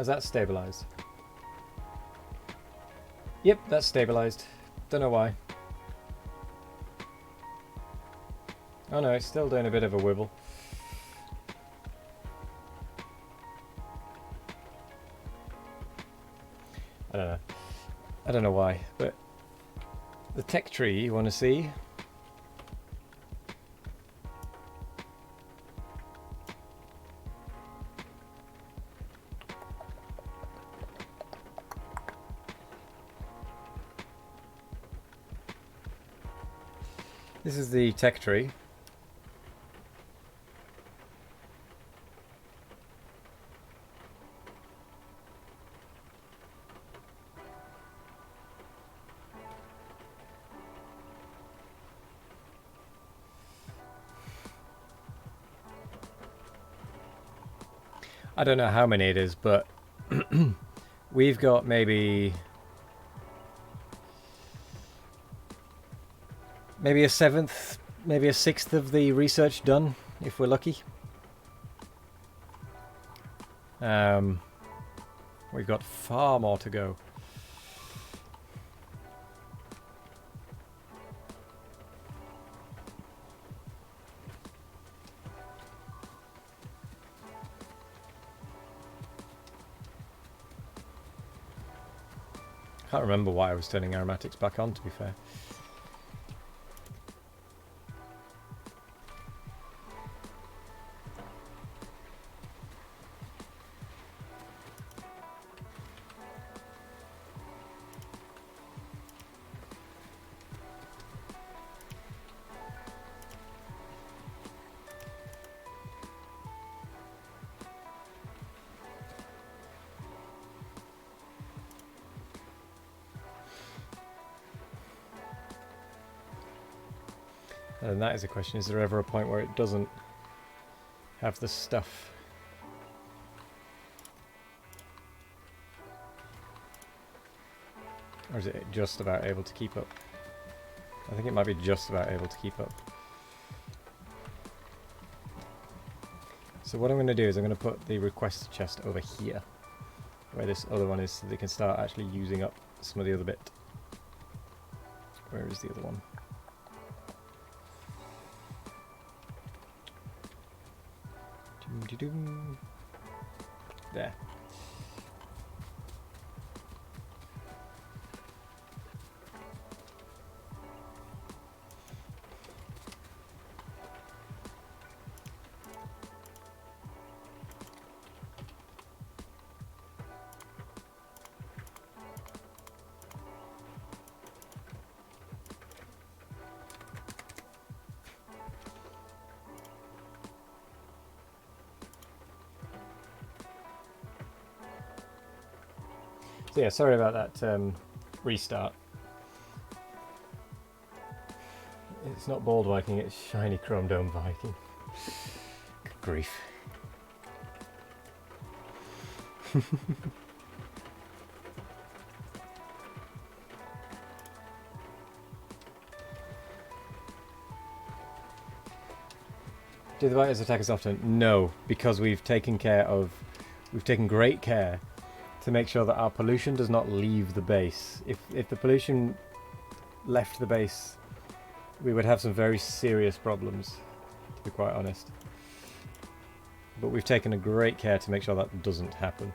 Has that stabilized? Yep, that's stabilized. Don't know why. Oh no, it's still doing a bit of a wibble. I don't know. I don't know why, but the tech tree you want to see. This is the tech tree. I don't know how many it is, but we've got maybe a seventh, maybe a sixth of the research done, if we're lucky. We've got far more to go. Can't remember why I was turning aromatics back on, to be fair. And that is a question, is there ever a point where it doesn't have the stuff? Or is it just about able to keep up? I think it might be just about able to keep up. So what I'm going to do is I'm going to put the request chest over here, where this other one is, so they can start actually using up some of the other bit. Where is the other one? There. So yeah, sorry about that restart. It's not bald Viking, it's shiny chrome dome Viking. Good grief. Do the biters attack us often? No, because we've taken great care to make sure that our pollution does not leave the base. If the pollution left the base, we would have some very serious problems, to be quite honest. But we've taken a great care to make sure that doesn't happen.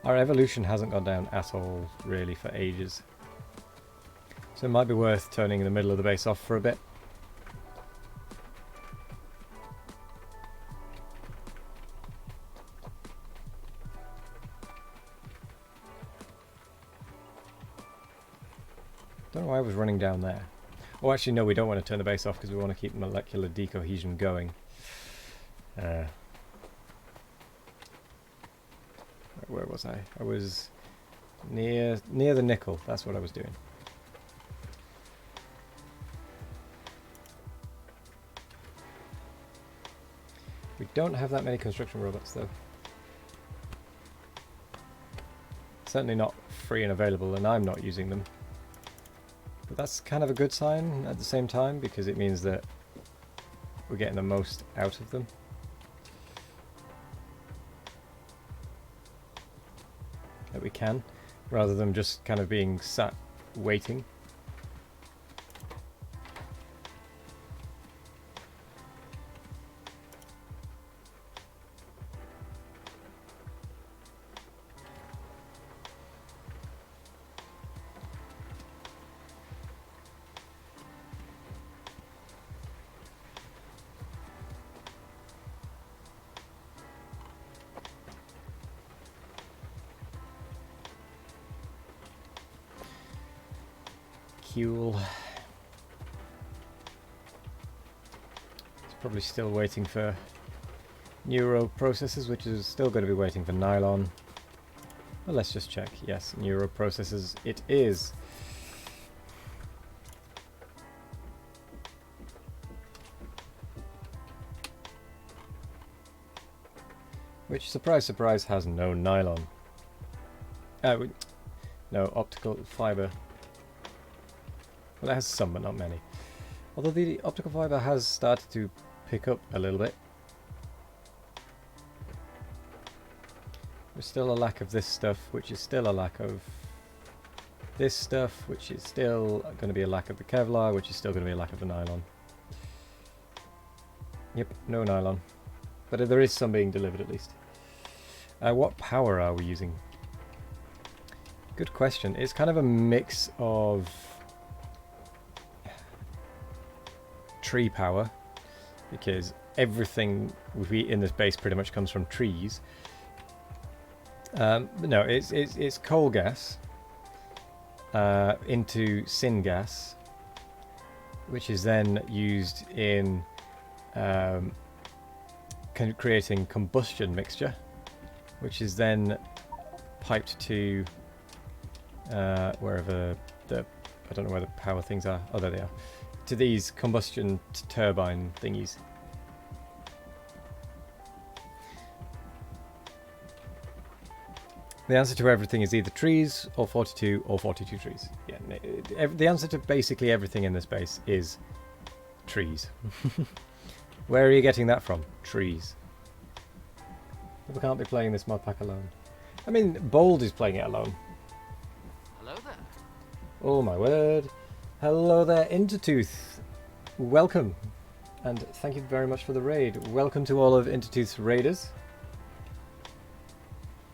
Our evolution hasn't gone down at all, really, for ages. So it might be worth turning the middle of the base off for a bit. Don't know why I was running down there. Oh, actually, no, we don't want to turn the base off because we want to keep molecular decohesion going. Where was I? I was near the nickel. That's what I was doing. We don't have that many construction robots, though. Certainly not free and available, and I'm not using them. But that's kind of a good sign at the same time, because it means that we're getting the most out of them. we can, rather than just kind of being sat waiting. Cool. It's probably still waiting for neuro processors, which is still going to be waiting for nylon. Well, let's just check. Yes, neuro processors it is. Which, surprise, surprise, has no nylon. No optical fiber. Well, it has some, but not many. Although the optical fiber has started to pick up a little bit. There's still a lack of this stuff, which is still a lack of this stuff, which is still going to be a lack of the Kevlar, which is still going to be a lack of the nylon. Yep, no nylon. But there is some being delivered at least. What power are we using? Good question. It's kind of a mix of tree power, because everything in this base pretty much comes from trees. But no, it's coal gas into syngas, which is then used in creating combustion mixture, which is then piped to wherever I don't know where the power things are. Oh, there they are. To these combustion turbine thingies. The answer to everything is either trees or 42 or 42 trees. Yeah, the answer to basically everything in this base is trees. Where are you getting that from? Trees. People can't be playing this mod pack alone. I mean, Bold is playing it alone. Hello there. Oh my word. Hello there, Intertooth. Welcome. And thank you very much for the raid. Welcome to all of Intertooth's raiders.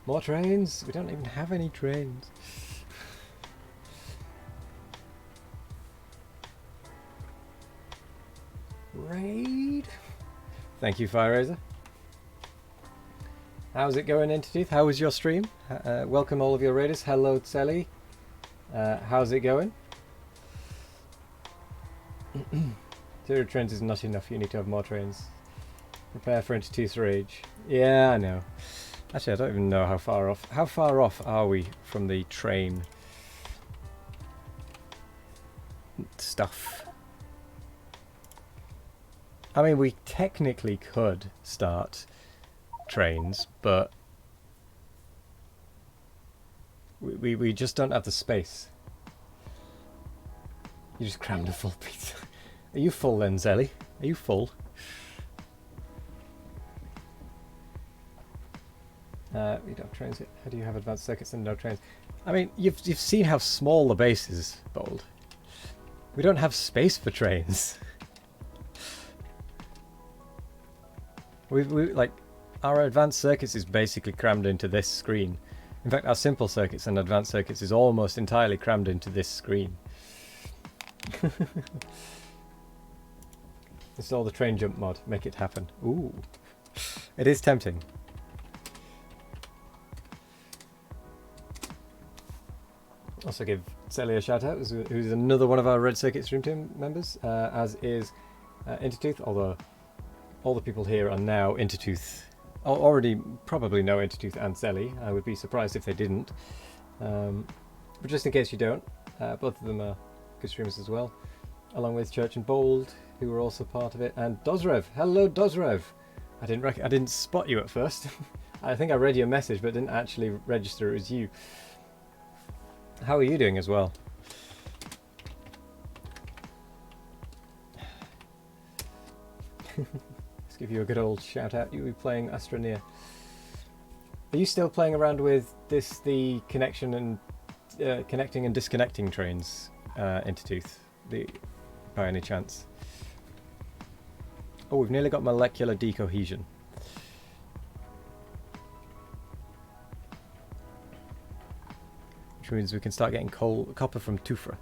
More trains? We don't even have any trains. Raid? Thank you, FireRaiser. How's it going, Intertooth? How was your stream? Welcome all of your raiders. Hello, Tseli. How's it going? 0 trains is not enough. You need to have more trains. Prepare for Intertooth's rage. Yeah, I know. Actually, I don't even know how far off. How far off are we from the train stuff? I mean, we technically could start trains, but we just don't have the space. You just crammed a full pizza. Are you full then, Zelly? Are you full? We don't have trains yet. How do you have advanced circuits and no trains? I mean, you've seen how small the base is, Bold. We don't have space for trains. we like, our advanced circuits is basically crammed into this screen. In fact, our simple circuits and advanced circuits is almost entirely crammed into this screen. Install the train jump mod. Make it happen. Ooh. It is tempting. Also give Celia a shout out, who's another one of our Red Circuit stream team members, as is Intertooth, although all the people here are now Intertooth. Already probably know Intertooth and Zelly. I would be surprised if they didn't. But just in case you don't, both of them are good streamers as well, along with Church and Bold, who are also part of it, and Dozrev. Hello, Dozrev. I didn't spot you at first. I think I read your message, but didn't actually register it as you. How are you doing as well? Let's give you a good old shout out. You'll be playing Astroneer. Are you still playing around with the connection and connecting and disconnecting trains into Tooth? By any chance? Oh, we've nearly got molecular decohesion. Which means we can start getting copper from tufa.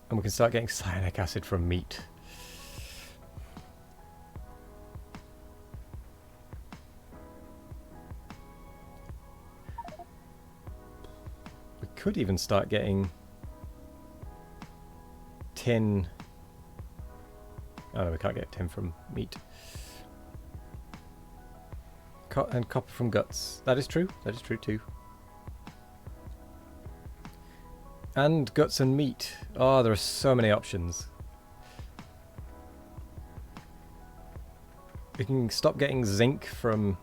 And we can start getting cyanic acid from meat. We could even start getting tin. Oh no, we can't get tin from meat. And copper from guts. That is true. That is true too. And guts and meat. Oh, there are so many options. We can stop getting zinc from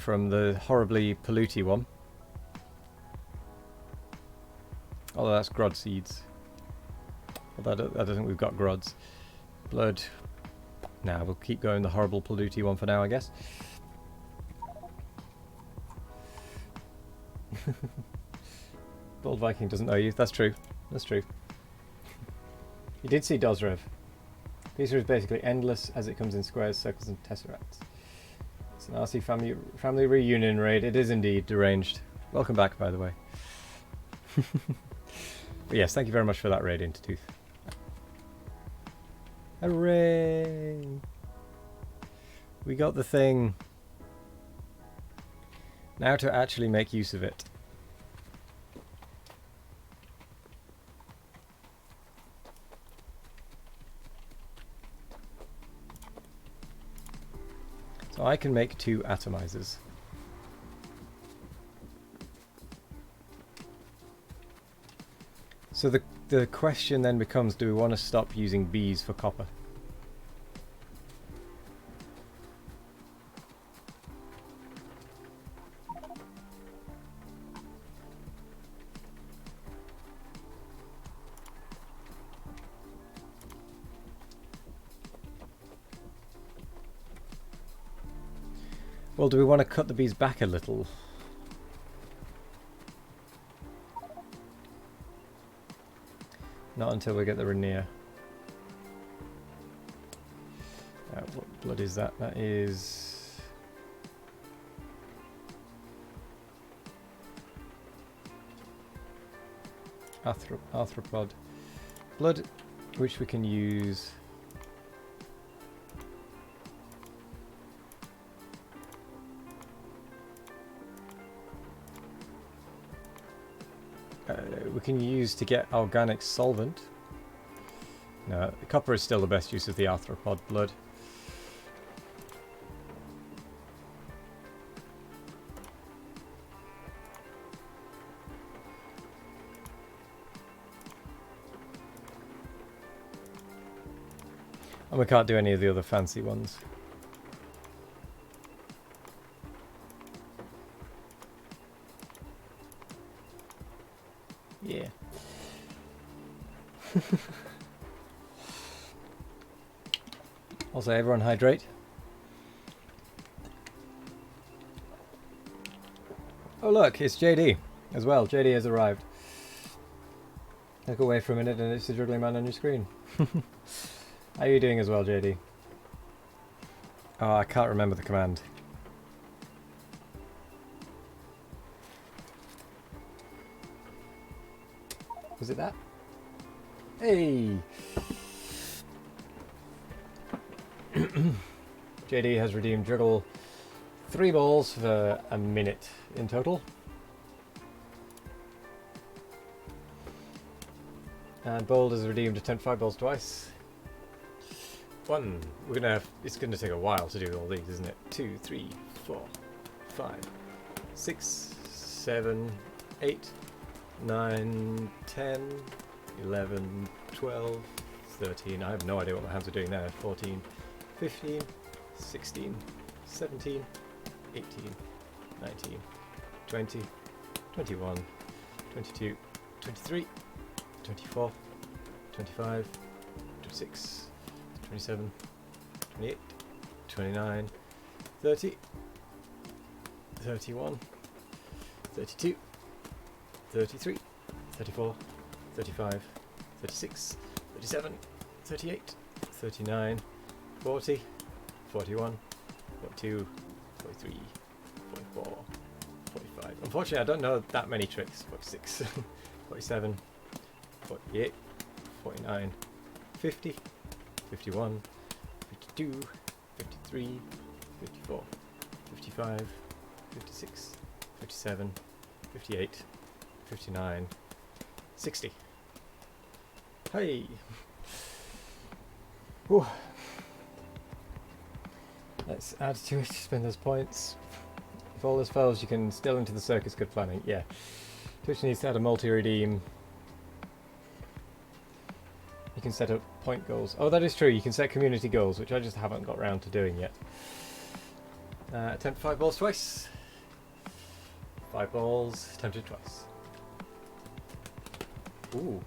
the horribly polluty one. Although that's grod seeds. Although I don't think we've got grods. Blood. Nah, we'll keep going the horrible polluty one for now, I guess. Bald Viking doesn't know you. That's true. That's true. You did see Dozrev. Pizza is basically endless as it comes in squares, circles and tesseracts. It's an RC family reunion raid. It is indeed deranged. Welcome back, by the way. But yes, thank you very much for that raid into Tooth. Hooray! We got the thing. Now to actually make use of it. So I can make 2 atomizers. So the question then becomes, do we want to stop using bees for copper? Well, do we want to cut the bees back a little? Not until we get the Rainier. What blood is that? That is... arthropod blood, which we can use... we can use to get organic solvent. No, copper is still the best use of the arthropod blood. And we can't do any of the other fancy ones. Yeah. Also, everyone hydrate. Oh look, it's JD as well. JD has arrived. Look away for a minute and it's the juggling man on your screen. How are you doing as well, JD? Oh, I can't remember the command. Was it that? Hey! JD has redeemed juggle 3 balls for a minute in total. And Bold has redeemed attempt 5 balls twice. 1. We're gonna have, it's gonna take a while to do all these, isn't it? 2, 3, 4, 5, 6, 7, 8, 9, 10, 11, 12, 13. I have no idea what my hands are doing there. 14, 15, 16, 17, 18, 19, 20, 21, 22, 23, 24, 25, 26, 27, 28, 29, 30, 31, 32, 33, 34, 35, 36, 37, 38, 39, 40, 41, 42, 43, 44, 45. Unfortunately, I don't know that many tricks. 46, 47, 48, 49, 50, 51, 52, 53, 54, 55, 56, 57, 58, 59, 60. Hey! Whew. Let's add to it, spend those points. If all this fails, you can still into the circus. Good planning. Yeah. Twitch needs to add a multi-redeem. You can set up point goals. Oh, that is true. You can set community goals, which I just haven't got around to doing yet. Attempt 5 balls twice. 5 balls attempted twice. Ooh.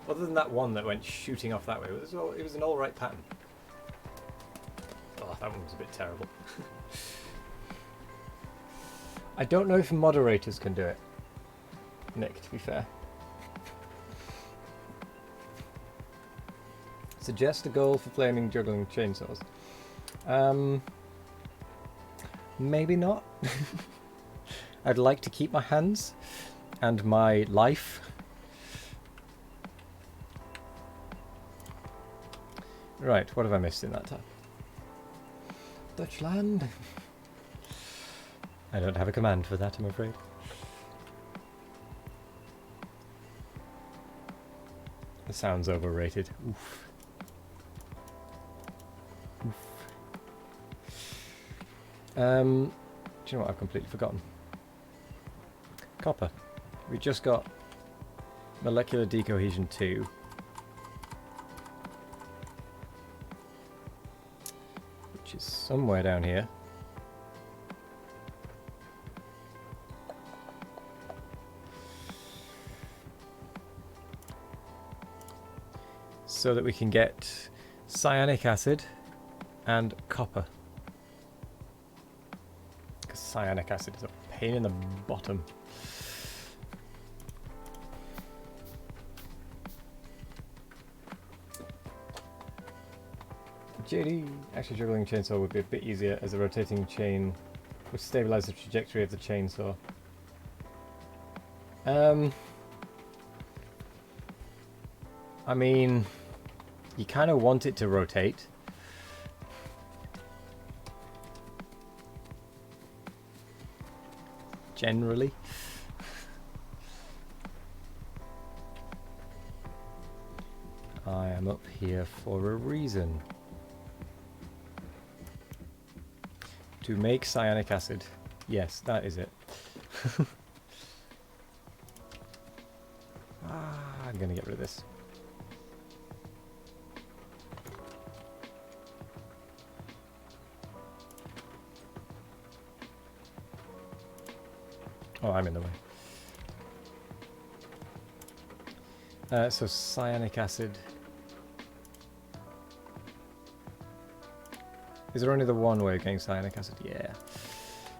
Other than that one that went shooting off that way, it was an alright pattern. Oh, that one was a bit terrible. I don't know if moderators can do it, Nick, to be fair. Suggest a goal for flaming juggling chainsaws. Maybe not. I'd like to keep my hands and my life. Right, what have I missed in that tab? Dutchland. I don't have a command for that, I'm afraid. The sound's overrated. Oof. Oof. Do you know what I've completely forgotten? Copper. We just got molecular decohesion 2. Which is somewhere down here. So that we can get cyanic acid and copper. Because cyanic acid is a pain in the bottom. JD, actually juggling a chainsaw would be a bit easier as a rotating chain would stabilize the trajectory of the chainsaw. I mean, you kind of want it to rotate. Generally. I am up here for a reason. To make cyanic acid. Yes, that is it. I'm gonna get rid of this. Oh, I'm in the way. So cyanic acid. Is there only the one way of getting cyanic acid? Yeah.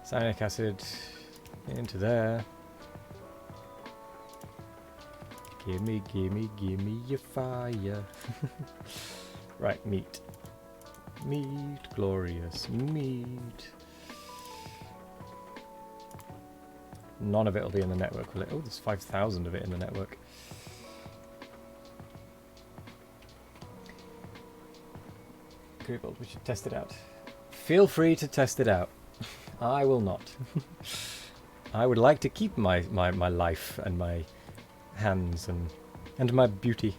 Cyanic acid into there. Gimme, gimme, gimme your fire. Right, meat. Meat, glorious meat. None of it will be in the network, will it? Oh, there's 5,000 of it in the network. We should test it out. Feel free to test it out. I will not. I would like to keep my life and my hands and my beauty.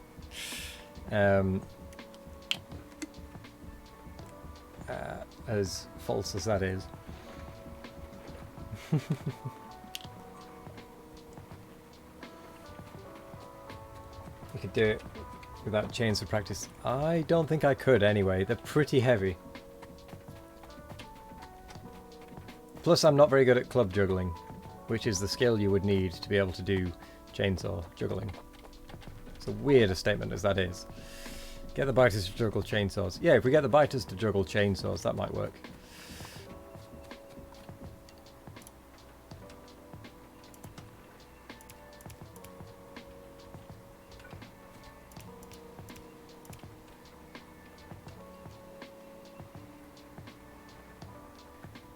As false as that is. We could do it without chains for practice. I don't think I could anyway. They're pretty heavy. Plus I'm not very good at club juggling, which is the skill you would need to be able to do chainsaw juggling. It's a weird a statement as that is. Get the biters to juggle chainsaws. Yeah, if we get the biters to juggle chainsaws, that might work.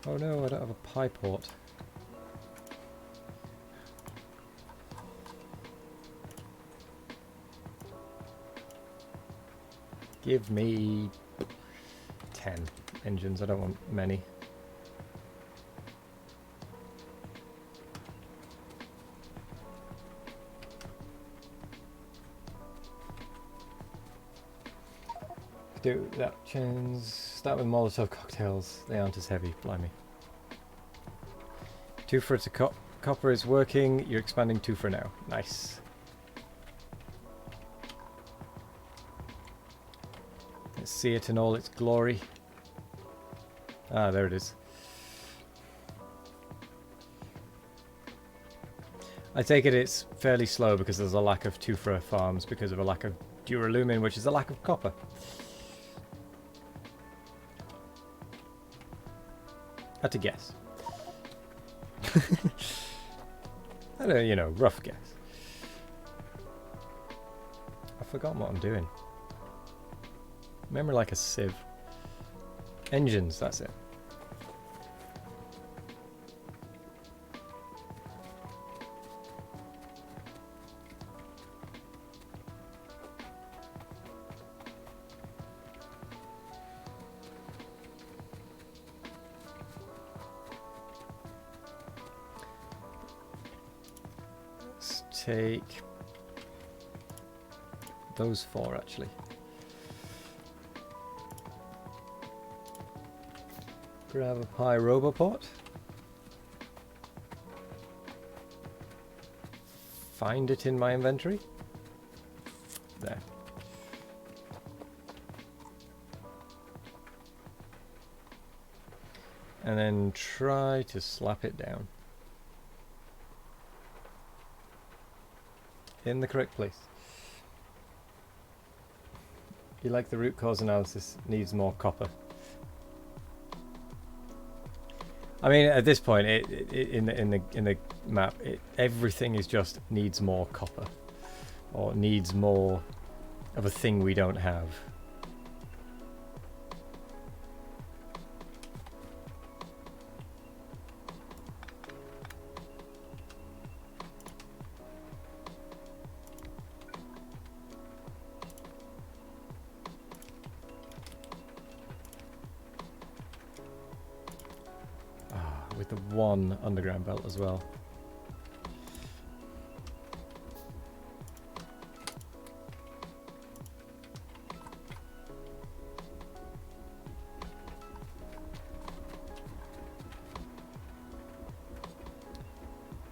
Oh no, I don't have a pie port. Give me 10 engines. I don't want many. Do that. Start with Molotov cocktails. They aren't as heavy. Blimey. 2 for it's a copper is working. You're expanding 2 for now. Nice. Let's see it in all its glory. Ah, there it is. I take it it's fairly slow because there's a lack of 2 for farms because of a lack of duralumin, which is a lack of copper. Had to guess. I don't, you know, rough guess. I've forgotten what I'm doing. Memory like a sieve. Engines, that's it. Let's take those 4 actually. Grab a pie roboport. Find it in my inventory. There. And then try to slap it down. In the correct place. You like the root cause analysis, needs more copper. I mean, at this point, in the map, everything is just needs more copper, or needs more of a thing we don't have. With the 1 underground belt as well.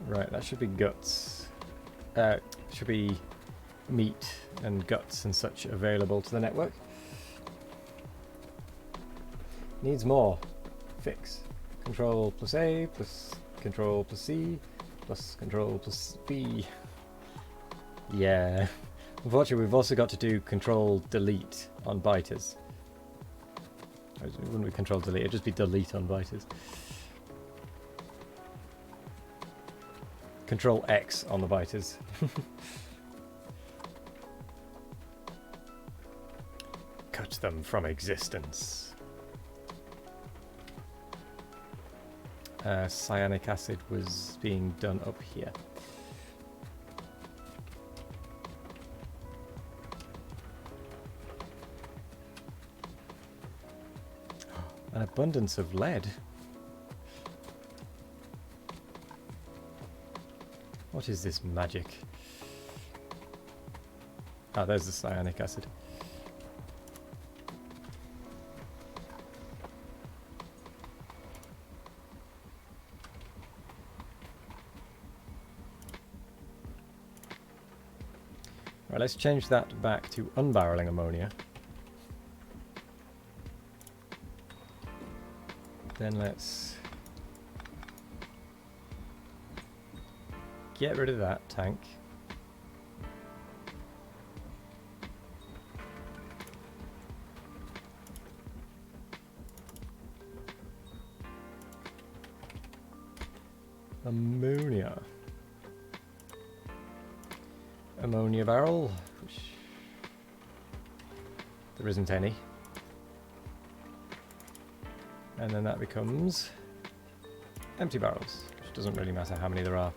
Right, that should be guts. Should be meat and guts and such available to the network. Needs more. Fix. Control plus A plus Control plus C plus Control plus B. Yeah. Unfortunately, we've also got to do Control Delete on biters. It wouldn't be Control Delete, it'd just be Delete on biters. Control X on the biters. Cut them from existence. Cyanic acid was being done up here. An abundance of lead. What is this magic? Ah, there's the cyanic acid. Right, let's change that back to unbarreling ammonia. Then let's get rid of that tank. Ammonia. Ammonia barrel, which there isn't any. And then that becomes empty barrels, which doesn't really matter how many there are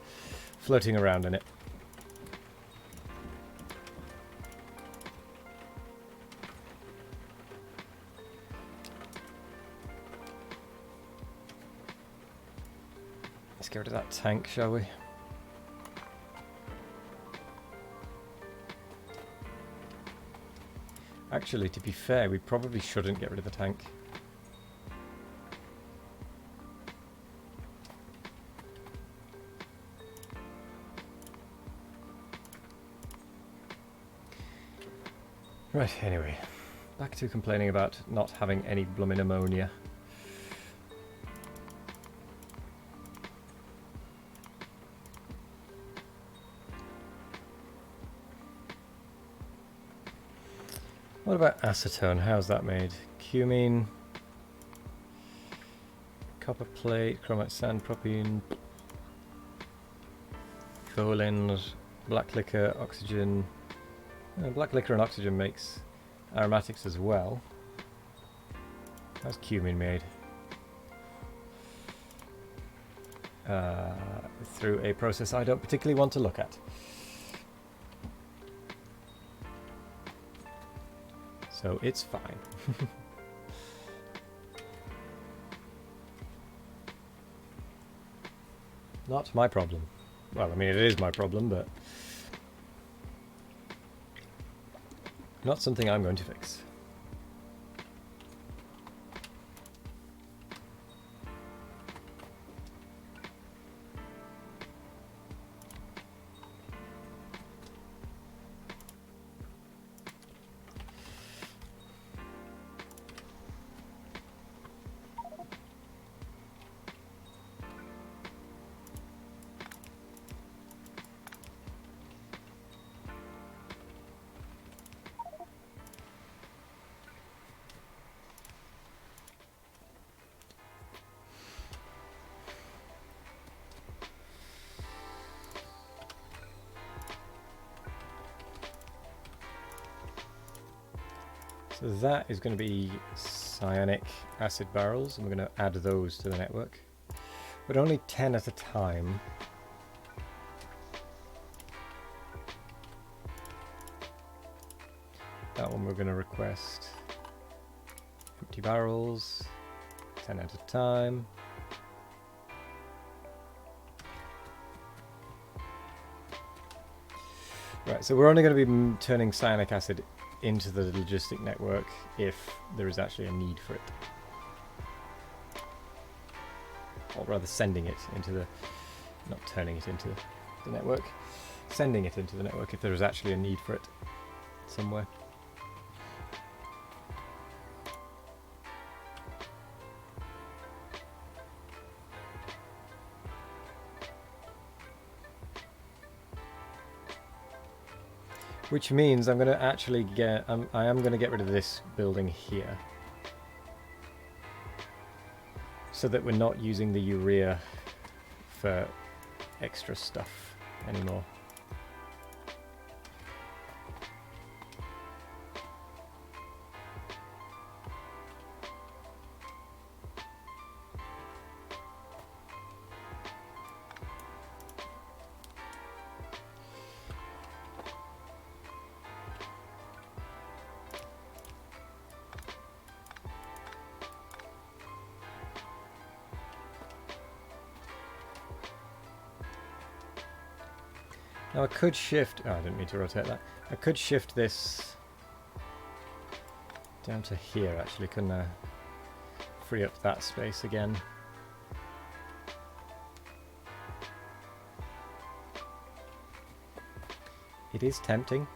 floating around in it. Let's get rid of that tank, shall we? Actually, to be fair, we probably shouldn't get rid of the tank. Right, anyway. Back to complaining about not having any blooming ammonia. What about acetone? How's that made? Cumene, copper plate, chromite sand, propene, choline, black liquor, oxygen. Black liquor and oxygen makes aromatics as well. How's cumene made? Through a process I don't particularly want to look at. So it's fine. Not my problem. Well, I mean, it is my problem, but not something I'm going to fix. So that is going to be cyanic acid barrels, and we're going to add those to the network, but only 10 at a time. That one we're going to request empty barrels, 10 at a time. Right, so we're only going to be turning cyanic acid into the logistic network if there is actually a need for it. Or rather sending it into the, not turning it into the network, sending it into the network if there is actually a need for it somewhere. Which means I'm going to actually get, I am going to get rid of this building here, so that we're not using the urea for extra stuff anymore. Now I could shift, oh, I didn't mean to rotate that. I could shift this down to here actually, couldn't I? Free up that space again. It is tempting.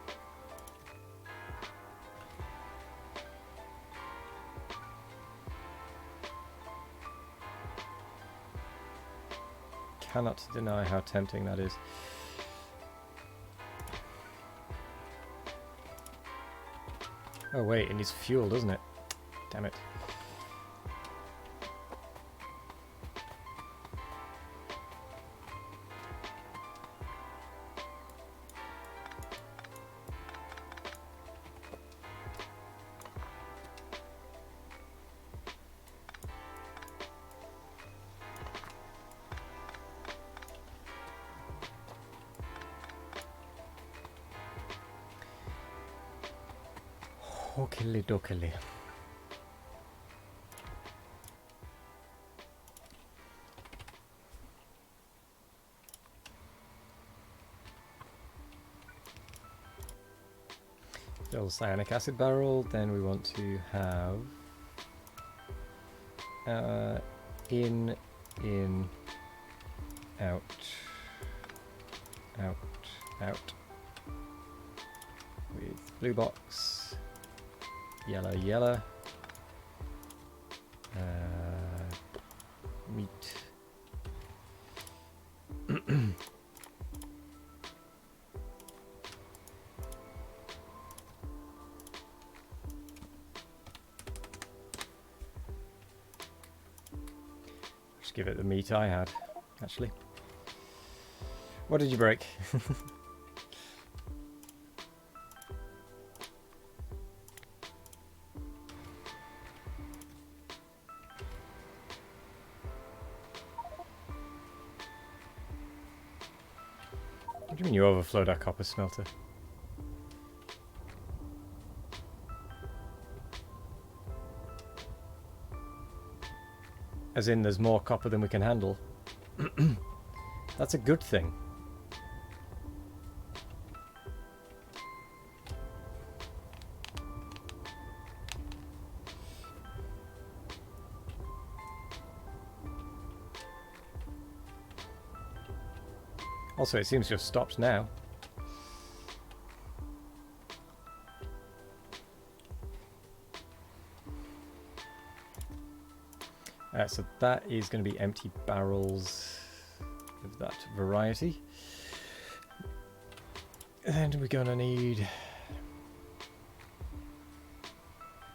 Cannot deny how tempting that is. Oh wait, it needs fuel, doesn't it? Damn it. Okily dokily. Fill cyanic acid barrel, then we want to have in, out, out, out. With blue box, yellow, yellow, meat. Just give it the meat I had, actually. What did you break? What do you mean you overflowed our copper smelter? As in, there's more copper than we can handle. That's a good thing. Also, it seems to have stopped now. So that is going to be empty barrels of that variety. And we're going to need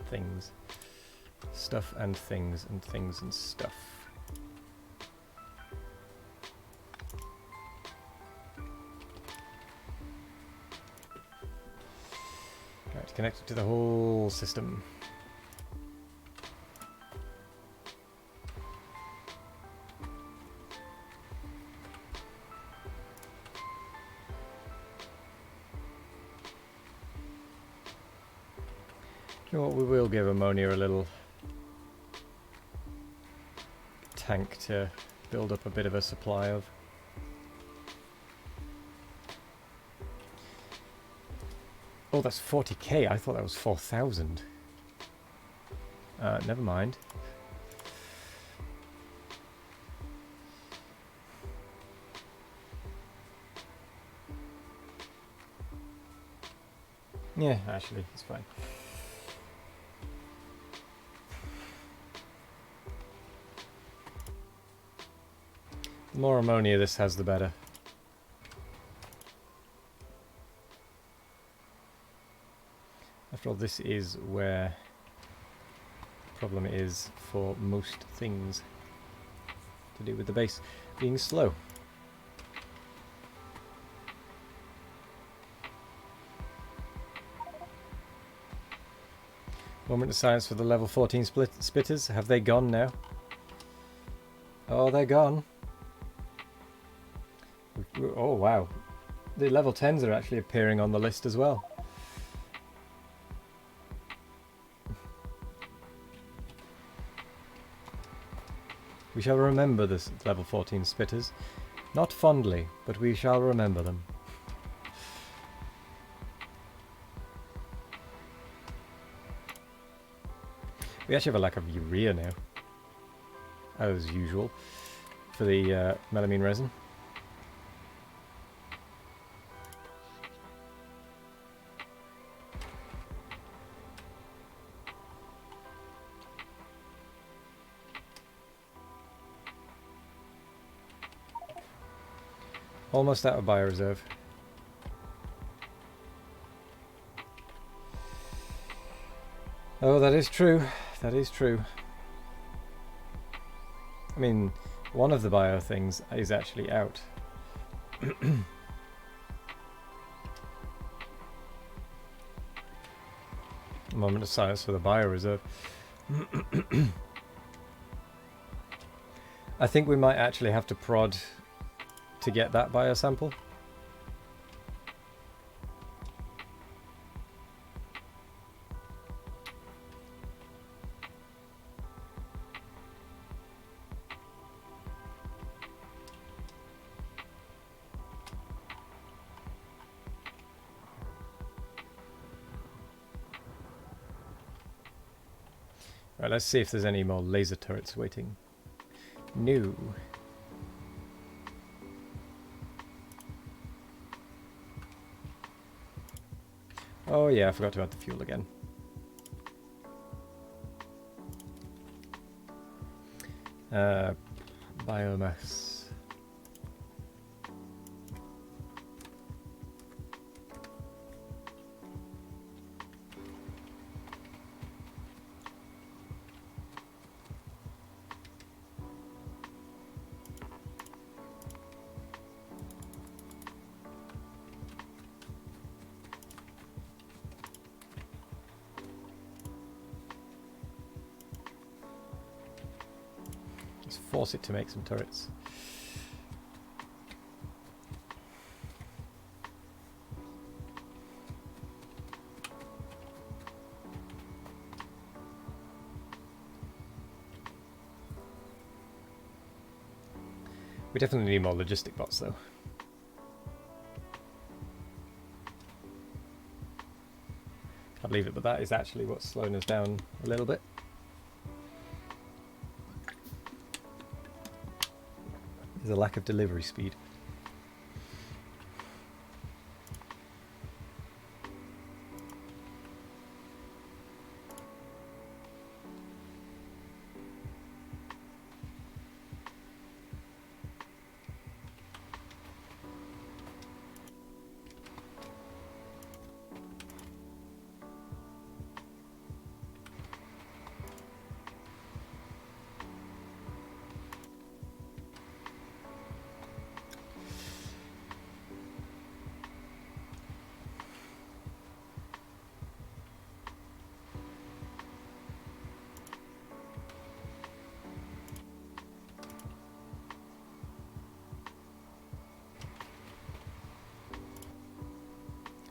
things. Stuff and things and things and stuff. Right, connected to the whole system. You know what, we will give ammonia a little tank to build up a bit of a supply of. Oh, that's 40k. I thought that was 4,000. Never mind. Yeah, actually, it's fine. The more ammonia this has, the better. After all, this is where the problem is for most things to do with the base being slow. Moment of silence for the level 14 spitters. Have they gone now? Oh, they're gone. Oh, wow. The level 10s are actually appearing on the list as well. We shall remember this level 14 spitters. Not fondly, but we shall remember them. We actually have a lack of urea now, as usual, for the melamine resin. Almost out of bioreserve. Oh, that is true. That is true. I mean, one of the bio things is actually out. A moment of silence for the bioreserve. I think we might actually have to prod to get that biosample. Right, let's see if there's any more laser turrets waiting. No. Oh yeah, I forgot to add the fuel again. Biomass. Let's force it to make some turrets. We definitely need more logistic bots though. Can't leave it, but that is actually what's slowing us down a little bit. Is a lack of delivery speed.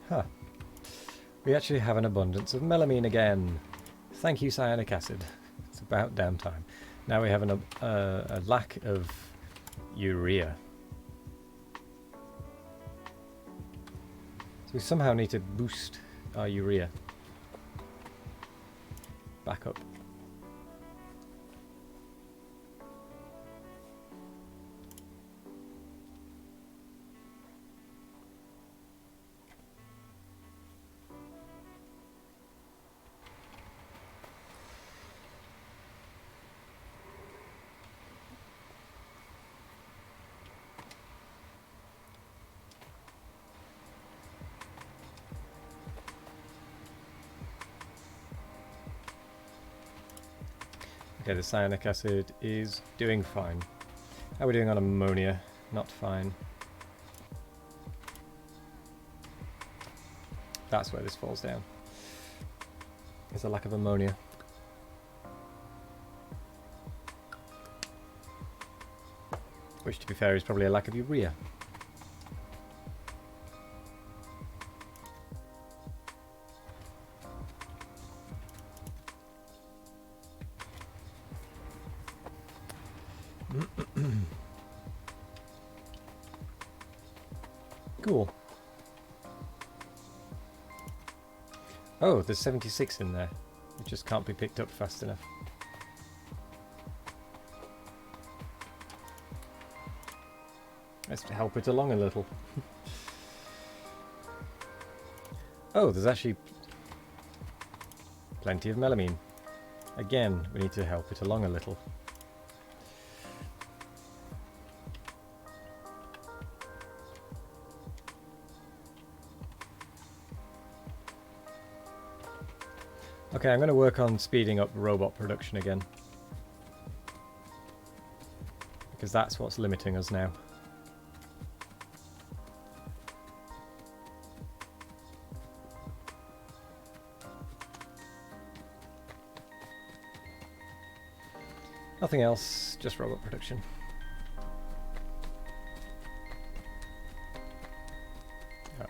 Huh. We actually have an abundance of melamine again. Thank you, cyanic acid. It's about damn time. Now we have a lack of urea. So we somehow need to boost our urea back up. Okay, the cyanic acid is doing fine. How are we doing on ammonia? Not fine. That's where this falls down. It's a lack of ammonia. Which, to be fair, is probably a lack of urea. Cool. Oh, there's 76 in there. It just can't be picked up fast enough. Let's help it along a little. Oh, there's actually plenty of melamine. Again, we need to help it along a little. Okay, I'm going to work on speeding up robot production again. Because that's what's limiting us now. Nothing else, just robot production.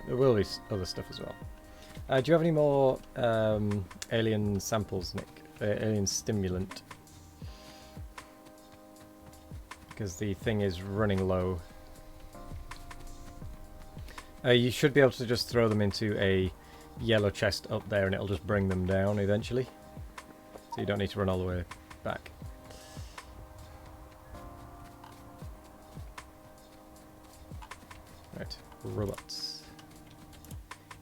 There will be other stuff as well. Do you have any more alien samples, Nick? Alien stimulant? Because the thing is running low. You should be able to just throw them into a yellow chest up there and it'll just bring them down eventually. So you don't need to run all the way back. Right, robots.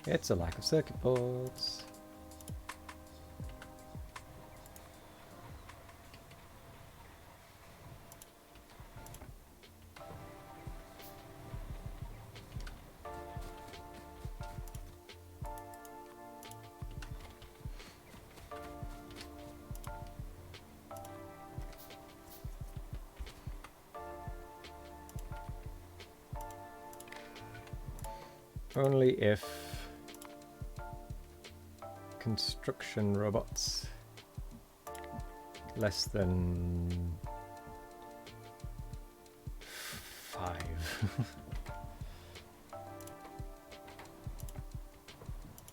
It's a lack of circuit boards. Only if construction robots less than 5.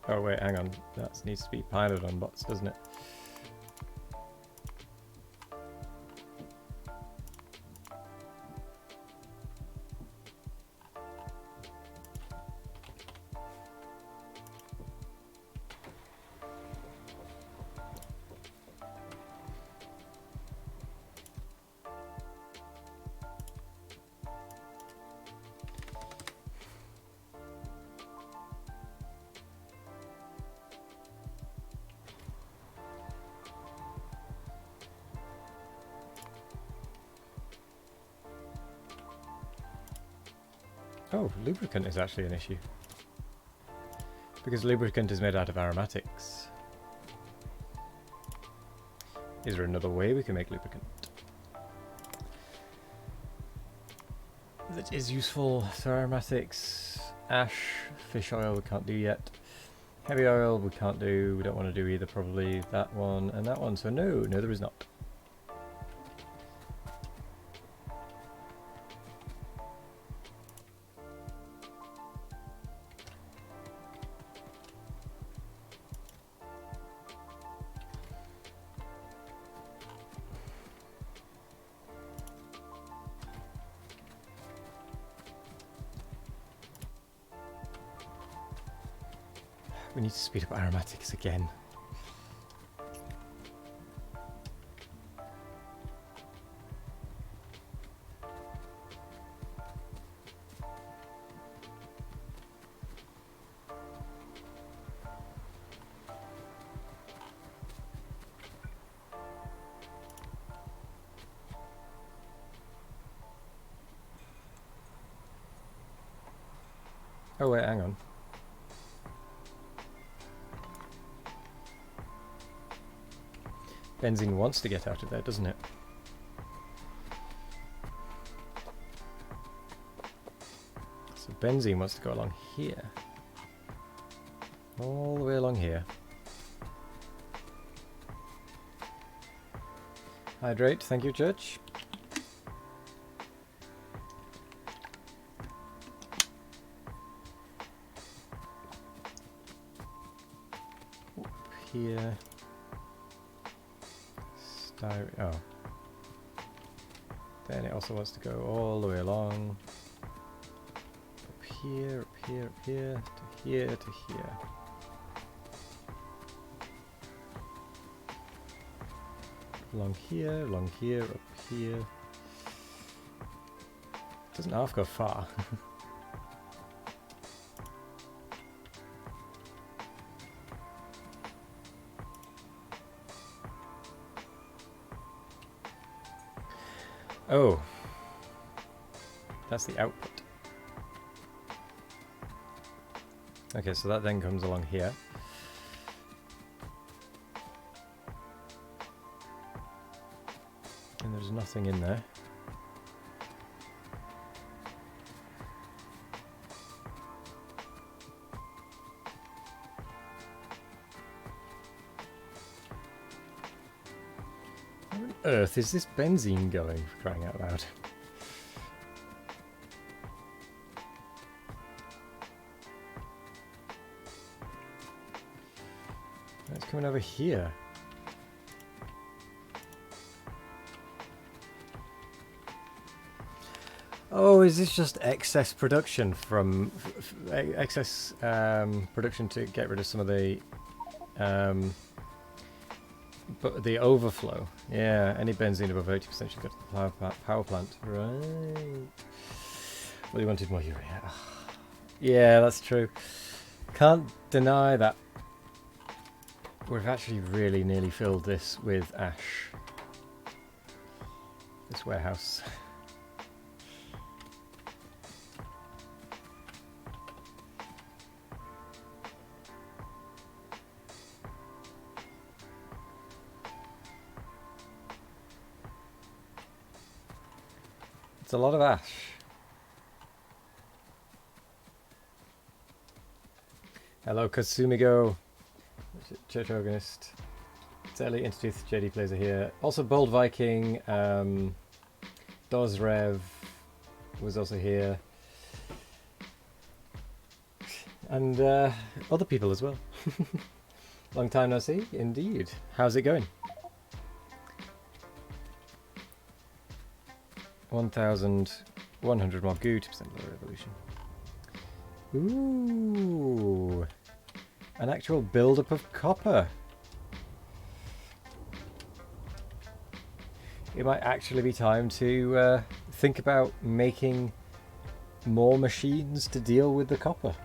Oh wait, hang on. That needs to be Pyanodon bots, doesn't it? Oh, lubricant is actually an issue. Because lubricant is made out of aromatics. Is there another way we can make lubricant that is useful? So aromatics, ash, fish oil we can't do yet. Heavy oil we can't do, we don't want to do either probably. That one and that one, so no, there is not. We need to speed up aromatics again. Oh wait, hang on. Benzene wants to get out of there, doesn't it? So benzene wants to go along here. All the way along here. Hydrate, thank you, Church. Up here. Oh. Then it also wants to go all the way along. Up here, up here, up here, to here, to here. Along here, up here. Doesn't half go far. Oh, that's the output. Okay, so that then comes along here. And there's nothing in there. Where on earth is this benzene going, for crying out loud? It's coming over here. Oh, is this just excess production from excess production to get rid of some of the the overflow. Yeah, any benzene above 80% should go to the power plant. Right. Well, you wanted more urea. Yeah, that's true. Can't deny that. We've actually really nearly filled this with ash. This warehouse. It's a lot of ash. Hello, Katsumigo. Church organist. Telly, Intertooth, JD Plays are here. Also, Bold Viking. Dozrev was also here. And other people as well. Long time no see, indeed. How's it going? 1,100 mob goo, 2% lower evolution. Ooh, an actual build-up of copper. It might actually be time to think about making more machines to deal with the copper.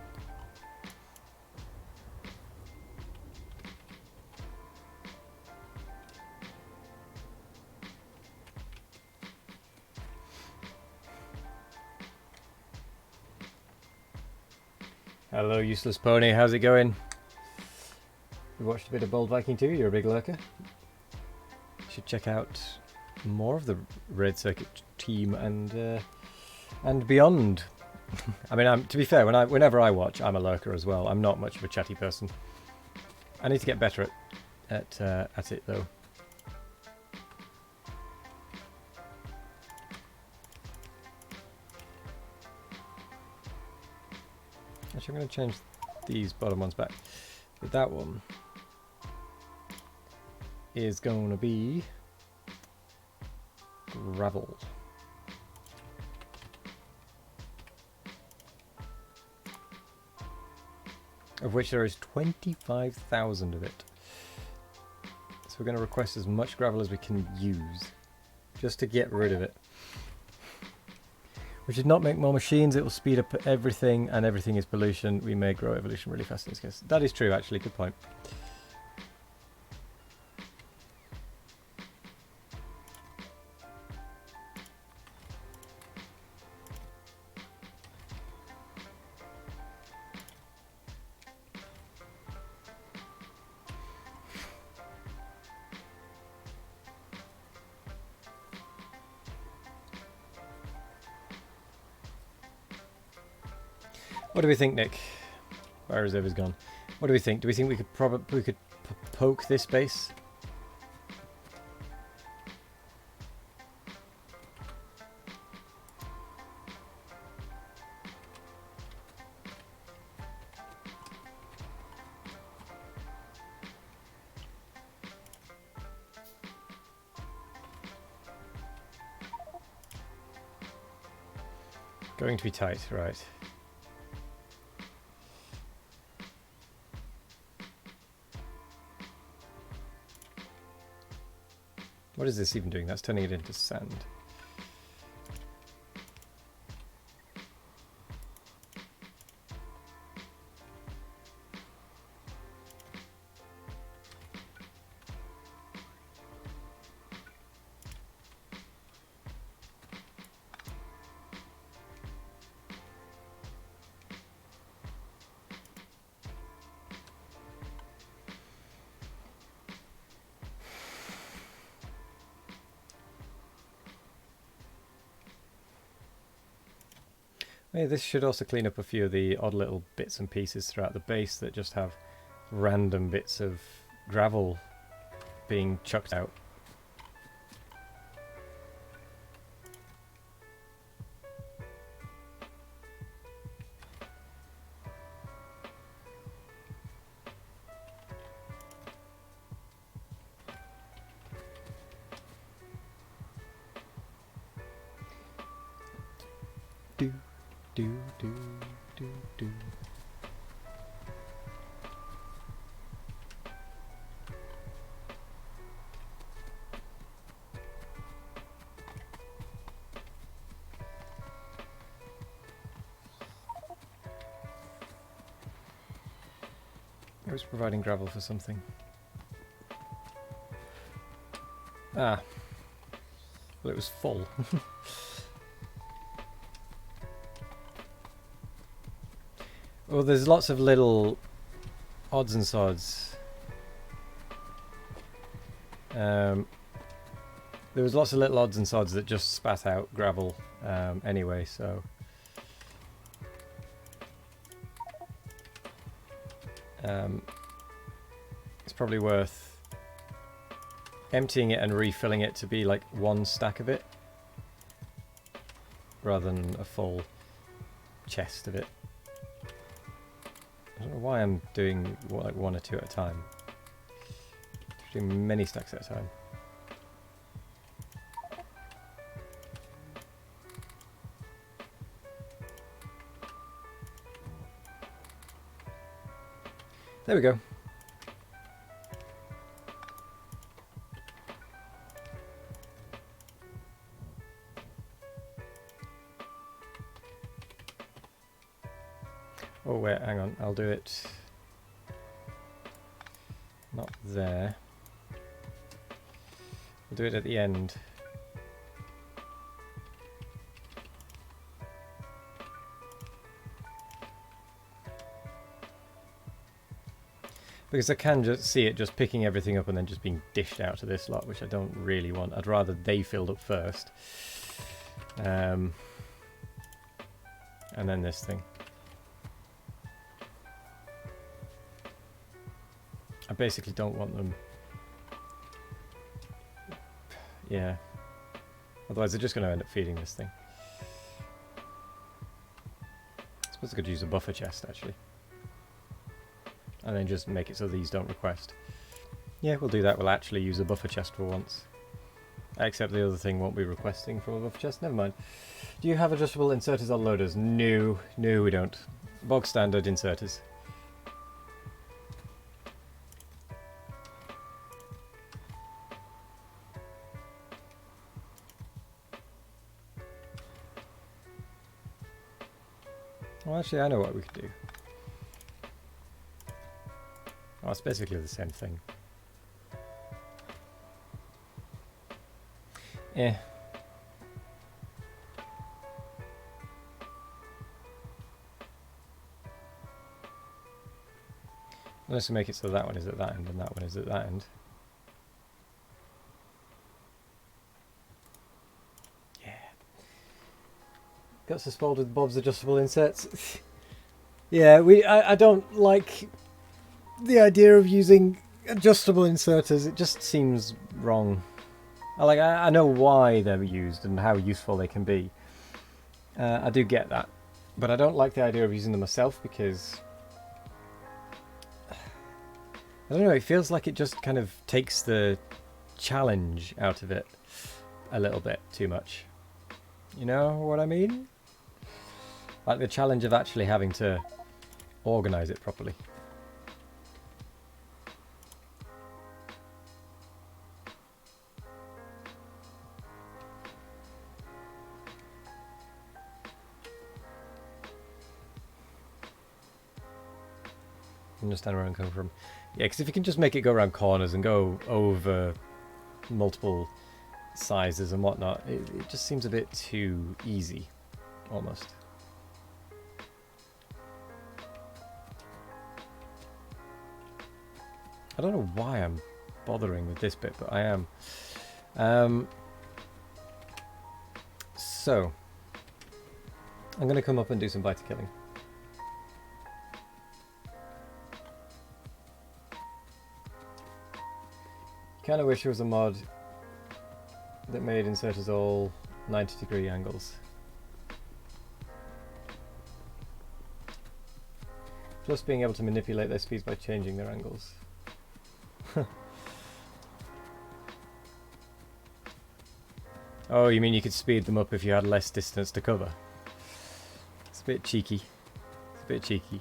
Hello, Useless Pony. How's it going? You watched a bit of Bold Viking too? You're a big lurker. Should check out more of the Red Circuit team and beyond. I mean, to be fair, whenever I watch, I'm a lurker as well. I'm not much of a chatty person. I need to get better at it though. Actually, I'm going to change these bottom ones back. But that one is going to be gravel. Of which there is 25,000 of it. So we're going to request as much gravel as we can use, just to get rid of it. We should not make more machines, it will speed up everything, and everything is pollution. We may grow evolution really fast in this case. That is true, actually, good point. What do we think, Nick? Fire reserve is gone. What do we think? Do we think we could poke this base? Going to be tight, right. What is this even doing? That's turning it into sand. Yeah, this should also clean up a few of the odd little bits and pieces throughout the base that just have random bits of gravel being chucked out. Do. Do, do, do, do. I was providing gravel for something. Ah. Well, it was full. Well, there's lots of little odds and sods. There was lots of little odds and sods that just spat out gravel anyway, so... it's probably worth emptying it and refilling it to be like one stack of it rather than a full chest of it. I don't know why I'm doing like one or two at a time. I'm doing many stacks at a time. There we go. Oh wait, hang on, I'll do it not there. I'll do it at the end. Because I can just see it just picking everything up and then just being dished out to this lot, which I don't really want. I'd rather they filled up first. And then this thing. I basically don't want them. Yeah. Otherwise they're just going to end up feeding this thing. I suppose I could use a buffer chest actually. And then just make it so these don't request. Yeah, we'll do that. We'll actually use a buffer chest for once. Except the other thing won't be requesting from a buffer chest. Never mind. Do you have adjustable inserters or loaders? No. No, we don't. Bog standard inserters. Well, actually, I know what we could do. Oh, it's basically the same thing. Eh. Unless we make it so that one is at that end and that one is at that end. Yeah. Got spoiled with Bob's adjustable inserts. Yeah, I don't like the idea of using adjustable inserters. It just seems wrong. I know why they're used and how useful they can be. I do get that. But I don't like the idea of using them myself because... I don't know, it feels like it just kind of takes the challenge out of it a little bit too much. You know what I mean? Like the challenge of actually having to organise it properly. Understand where I'm coming from. Yeah, because if you can just make it go around corners and go over multiple sizes and whatnot, it just seems a bit too easy, almost. I don't know why I'm bothering with this bit, but I am. So, I'm going to come up and do some biter killing. Kind of wish there was a mod that made inserters all 90-degree angles. Plus being able to manipulate their speeds by changing their angles. Oh, you mean you could speed them up if you had less distance to cover? It's a bit cheeky. It's a bit cheeky.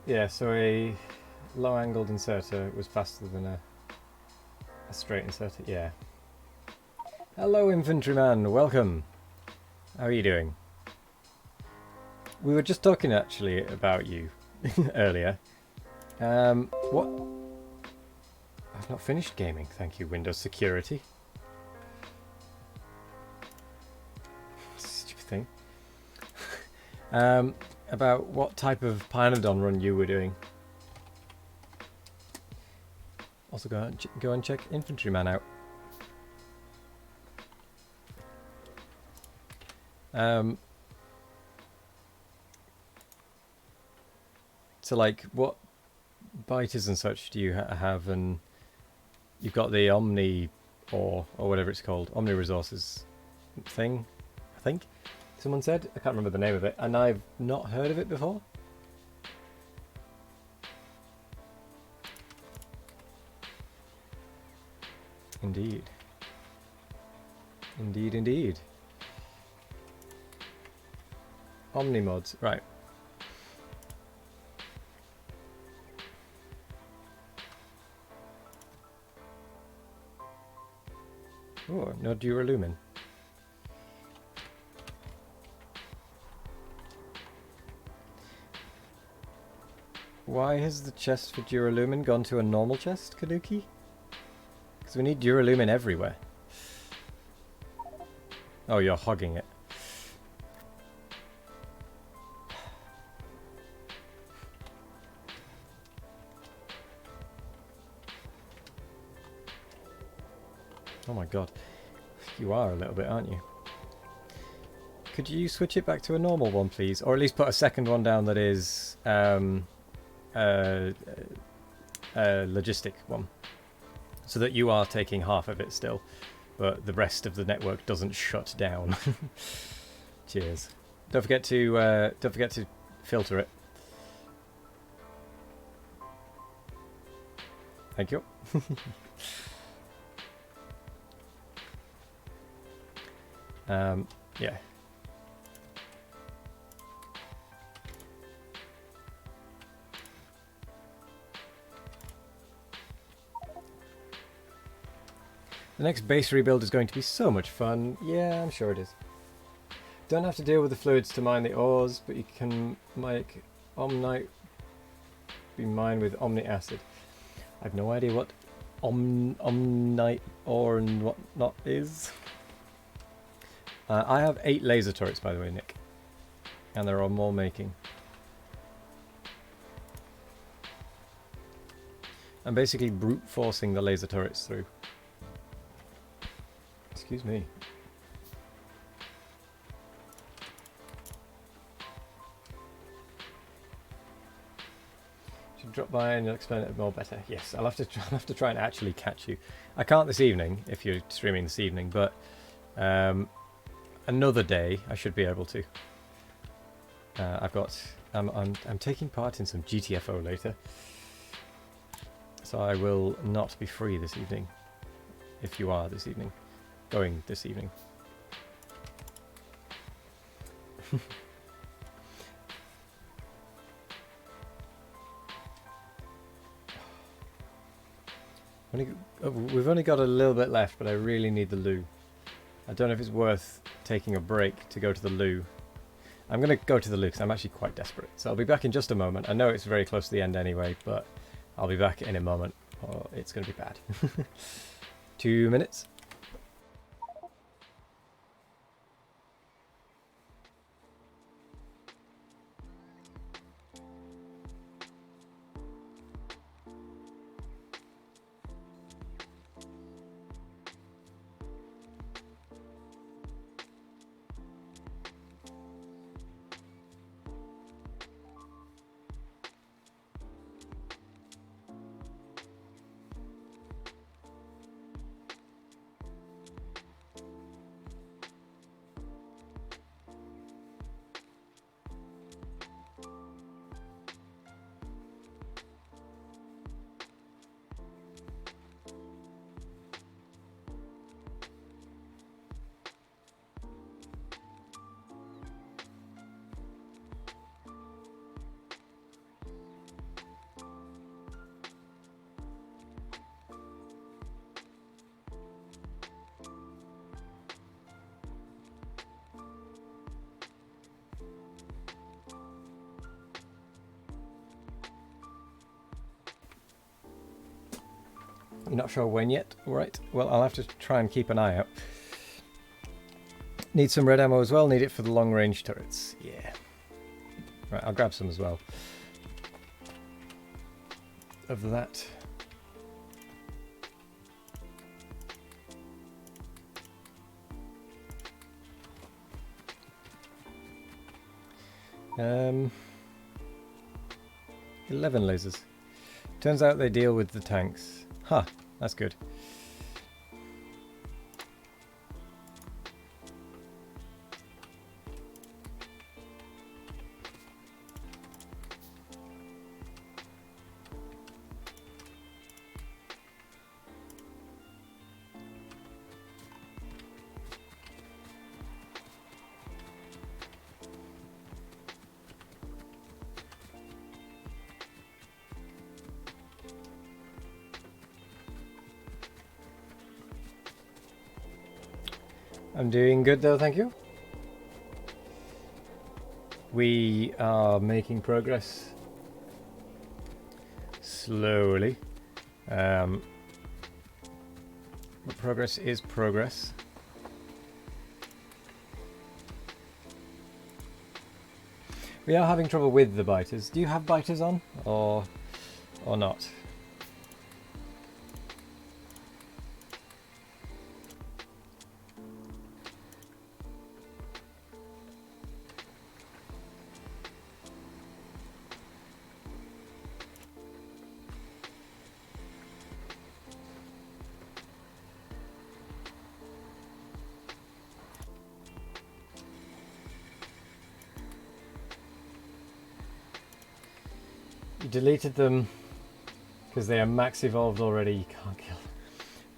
Yeah, so a low-angled inserter was faster than a straight inserter. Yeah. Hello, infantryman. Welcome. How are you doing? We were just talking actually about you earlier. What? I've not finished gaming. Thank you, Windows Security. Stupid thing. About what type of Pyanodon run you were doing. Also, go and check Infantryman out. So, like, what biters and such do you have? And you've got the Omni or whatever it's called, Omni Resources thing, I think. Someone said, I can't remember the name of it, and I've not heard of it before. Indeed. Indeed, indeed. Omni mods, right. Oh, no Duralumin. Why has the chest for Duralumin gone to a normal chest, Kanuki? Because we need Duralumin everywhere. Oh, you're hogging it. Oh my god. You are a little bit, aren't you? Could you switch it back to a normal one, please? Or at least put a second one down that is logistic one. So that you are taking half of it still, but the rest of the network doesn't shut down. Cheers. Don't forget to filter it. Thank you. Yeah. The next base rebuild is going to be so much fun. Yeah, I'm sure it is. Don't have to deal with the fluids to mine the ores, but you can make Omnite be mined with Omni Acid. I have no idea what Omnite ore and what not is. I have 8 laser turrets, by the way, Nick. And there are more making. I'm basically brute forcing the laser turrets through. Excuse me. Should drop by and you'll explain it more better. Yes, I'll have to try and actually catch you. I can't this evening if you're streaming this evening, but another day I should be able to. I'm taking part in some GTFO later, so I will not be free this evening. If you are this evening. Going this evening. We've only got a little bit left, but I really need the loo. I don't know if it's worth taking a break to go to the loo. I'm going to go to the loo because I'm actually quite desperate. So I'll be back in just a moment. I know it's very close to the end anyway, but I'll be back in a moment or it's going to be bad. 2 minutes. You're not sure when yet? Right. Well, I'll have to try and keep an eye out. Need some red ammo as well. Need it for the long range turrets. Yeah. Right, I'll grab some as well. Of that. Um, 11 lasers. Turns out they deal with the tanks. Huh, that's good. I'm doing good though, thank you. We are making progress slowly. But progress is progress. We are having trouble with the biters. Do you have biters on or not? You deleted them because they are max evolved already. You can't kill them.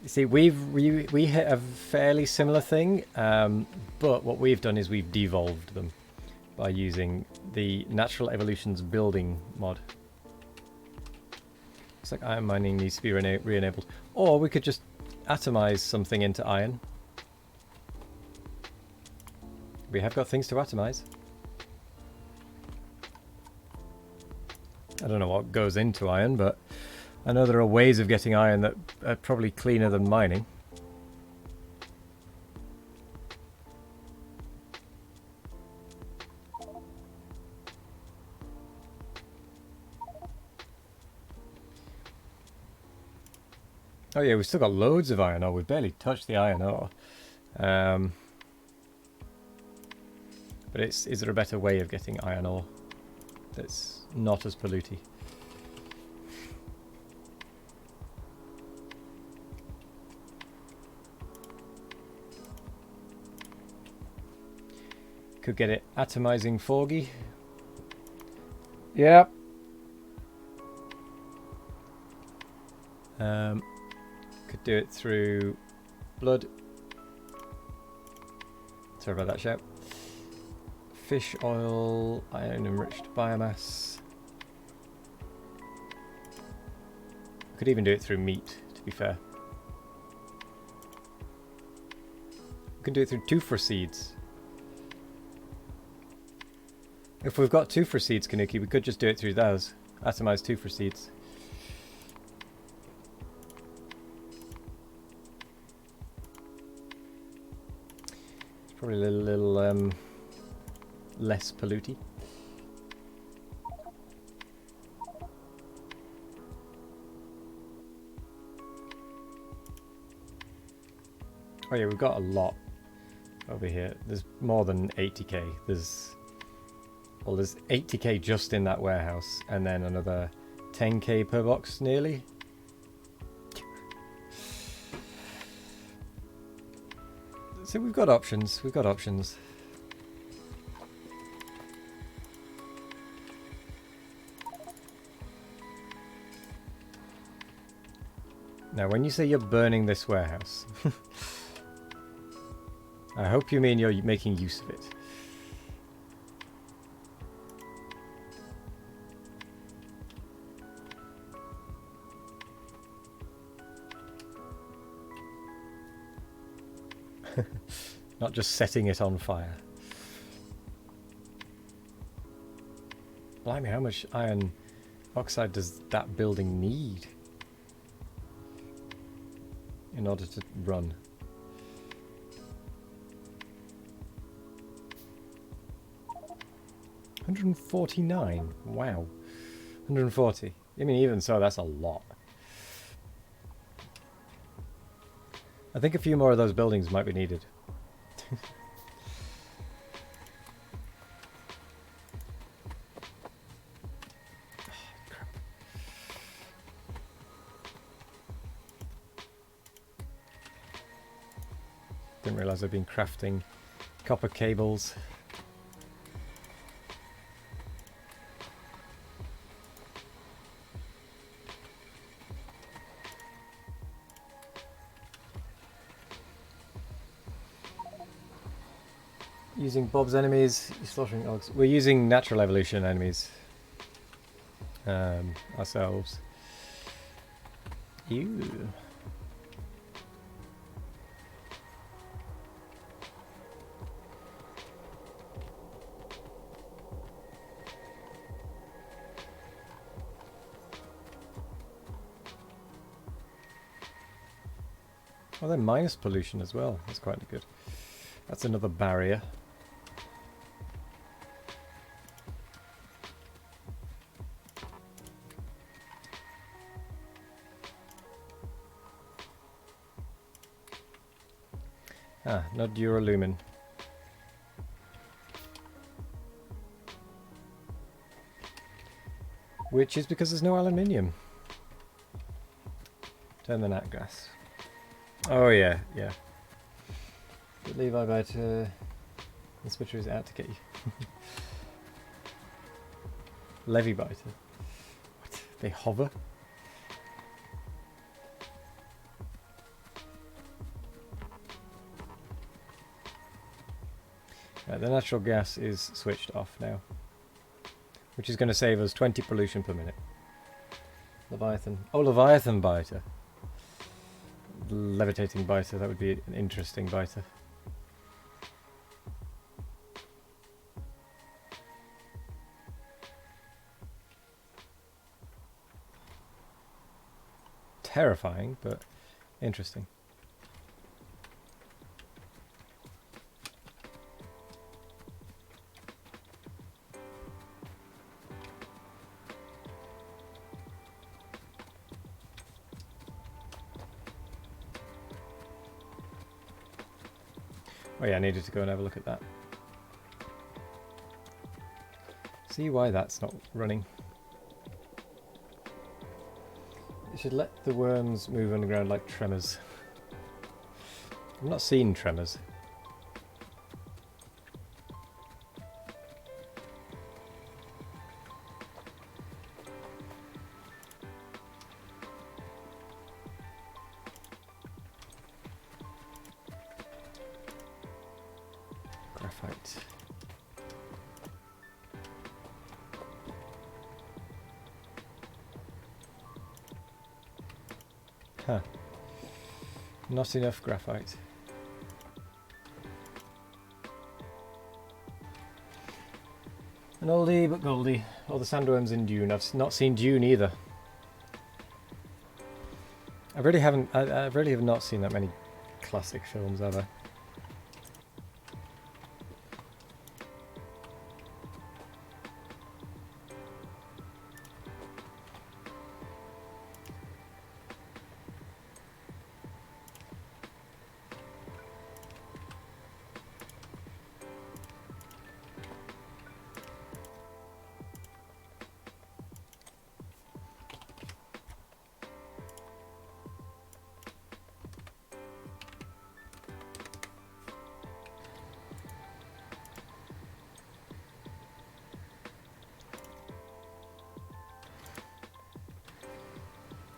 You see, we hit a fairly similar thing, but what we've done is we've devolved them by using the Natural Evolutions building mod. Looks like iron mining needs to be re-enabled, or we could just atomize something into iron. We have got things to atomize. I don't know what goes into iron, but I know there are ways of getting iron that are probably cleaner than mining. Oh yeah, we've still got loads of iron ore. We've barely touched the iron ore. But is there a better way of getting iron ore that's not as polluty? Could get it atomizing foggy. Yep. Could do it through blood. Sorry about that shout. Fish oil, iron enriched biomass. Could even do it through meat, to be fair. We can do it through toothbrush seeds. If we've got toothbrush seeds, Kanuki, we could just do it through those. Atomized toothbrush seeds. It's probably a little less polluty. Oh yeah, we've got a lot over here. There's more than 80k. There's 80k just in that warehouse, and then another 10k per box nearly. So we've got options. We've got options. Now, when you say you're burning this warehouse, I hope you mean you're making use of it. Not just setting it on fire. Blimey, how much iron oxide does that building need? in order to run. $149. Wow. 140. I mean, even so, that's a lot. I think a few more of those buildings might be needed. Didn't realise I'd been crafting copper cables. Using Bob's enemies, you're slaughtering dogs. We're using natural evolution enemies ourselves. Ew. Oh, they're minus pollution as well. That's quite good. That's another barrier. Ah, not Duralumin. Which is because there's no aluminium. Turn the nat gas. Oh yeah, yeah. But Levi about the switcher is out to get you. Levy biter. What? They hover? Right, the natural gas is switched off now, which is going to save us 20 pollution per minute. Leviathan. Oh, Leviathan biter. Levitating biter, that would be an interesting biter. Terrifying, but interesting. Oh yeah, I needed to go and have a look at that. See why that's not running. You should let the worms move underground like tremors. I've not seen tremors. Graphite. Huh. Not enough graphite. An oldie but goldie. Oh, the sandworms in Dune. I've not seen Dune either. I really haven't. I really have not seen that many classic films ever.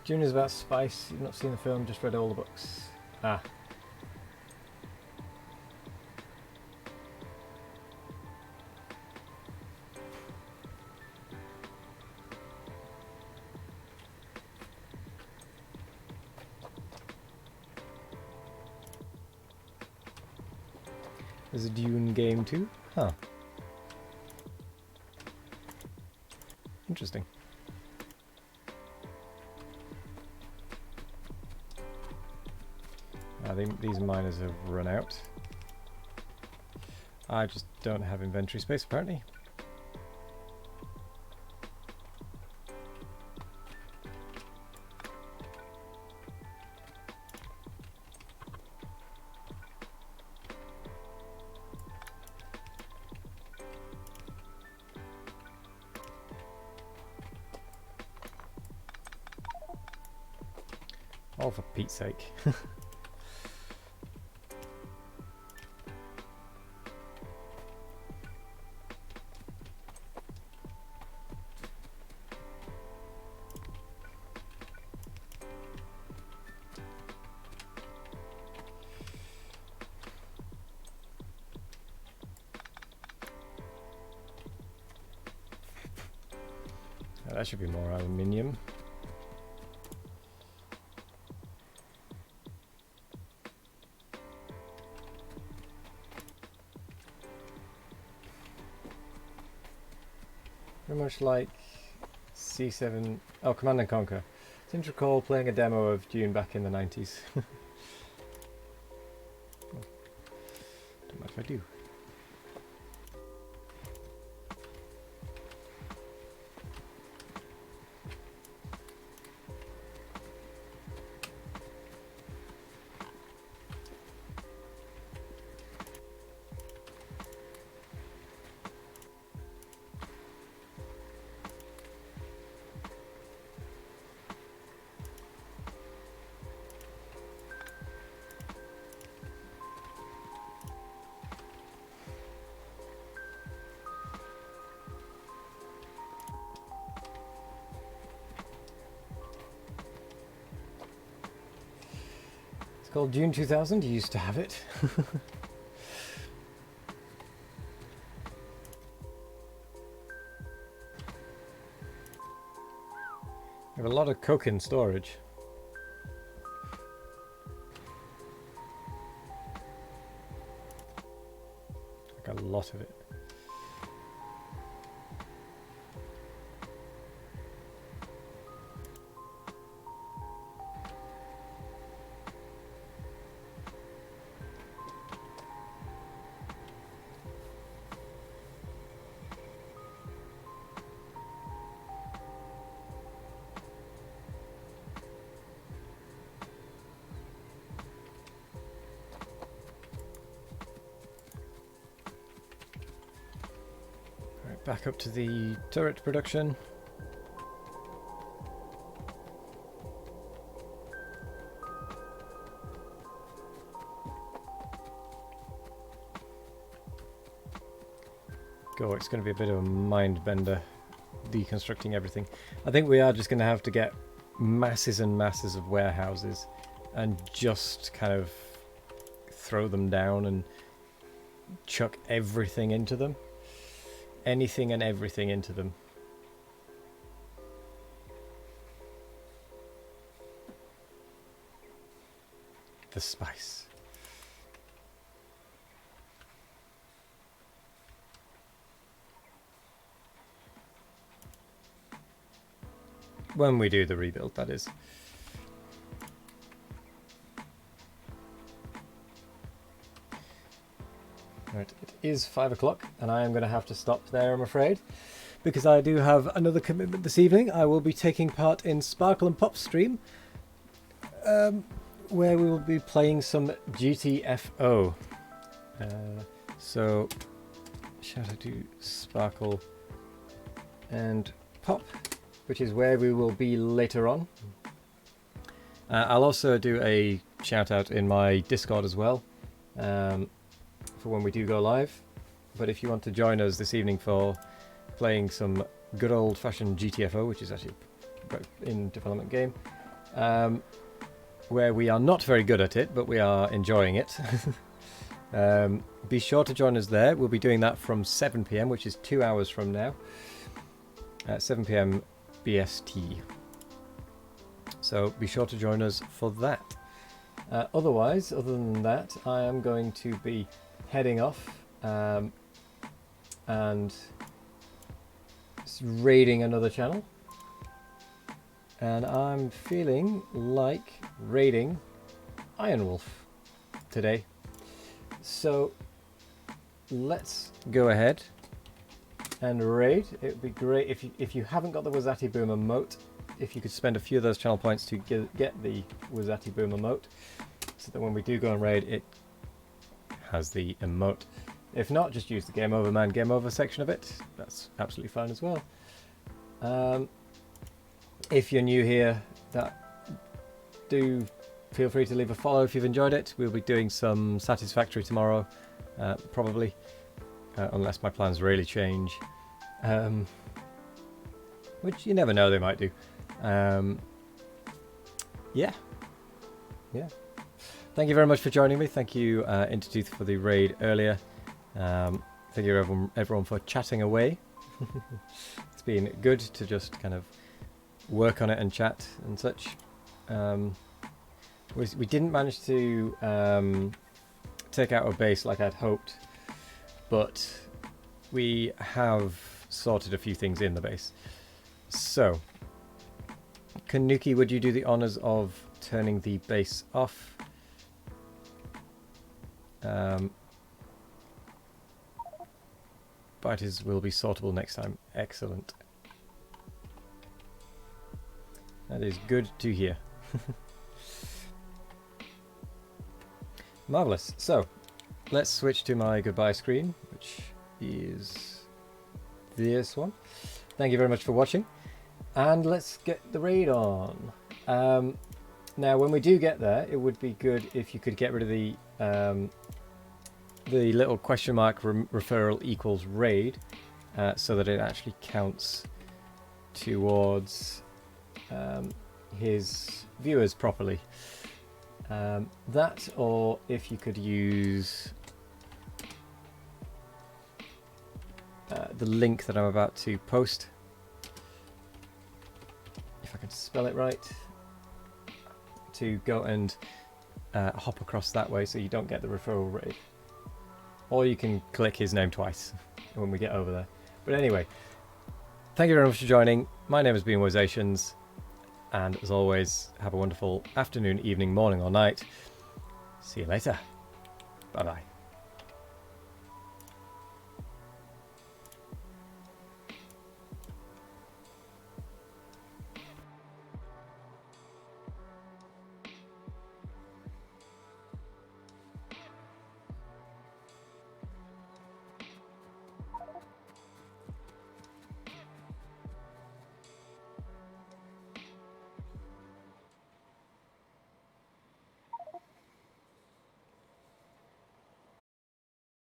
Dune is about spice. You've not seen the film, just read all the books. Ah. There's a Dune game too? Huh. Interesting. I think these miners have run out. I just don't have inventory space apparently. All for Pete's sake. That should be more aluminium. Very much like C7... Oh, Command and Conquer. I seem to recall playing a demo of Dune back in the 90s. Don't mind if I do. It's called June 2000, you used to have it. We have a lot of coke in storage. Like a lot of it. Back up to the turret production. Go, it's going to be a bit of a mind bender deconstructing everything. I think we are just going to have to get masses and masses of warehouses and just kind of throw them down and chuck everything into them. Anything and everything into them. The spice. When we do the rebuild, that is. Right, it is 5 o'clock and I am going to have to stop there, I'm afraid, because I do have another commitment this evening. I will be taking part in Sparkle and Pop stream, where we will be playing some GTFO. So, shout out to Sparkle and Pop, which is where we will be later on. I'll also do a shout out in my Discord as well. For when we do go live, but if you want to join us this evening for playing some good old-fashioned GTFO, which is actually a in development game, where we are not very good at it, but we are enjoying it. Be sure to join us there. We'll be doing that from 7 PM, which is 2 hours from now, at 7 PM BST. So be sure to join us for that. Other than that, I am going to be heading off and raiding another channel, and I'm feeling like raiding Iron Wolf. today. So let's go ahead and raid. It would be great if you haven't got the Wazati Boom emote, if you could spend a few of those channel points to get the Wazati Boom emote, so that when we do go and raid, it has the emote. If not, just use the Game Over Man, Game Over section of it. That's absolutely fine as well. If you're new here, do feel free to leave a follow if you've enjoyed it. We'll be doing some Satisfactory tomorrow, probably, unless my plans really change, which you never know, they might do. Yeah. Thank you very much for joining me. Thank you, Intertooth, for the raid earlier. Thank you everyone for chatting away. It's been good to just kind of work on it and chat and such. We didn't manage to take out a base like I'd hoped, but we have sorted a few things in the base. So, Kanuki, would you do the honors of turning the base off? Biters will be sortable next time. Excellent. That is good to hear. Marvellous. So, let's switch to my goodbye screen, which is this one. Thank you very much for watching, and let's get the raid on. Now, when we do get there, it would be good if you could get rid of the little question mark referral equals raid, so that it actually counts towards his viewers properly. That, or if you could use the link that I'm about to post, if I can spell it right, to go and hop across that way so you don't get the referral raid. Or you can click his name twice when we get over there. But anyway, thank you very much for joining. My name has been Wazations, and as always, have a wonderful afternoon, evening, morning or night. See you later. Bye bye.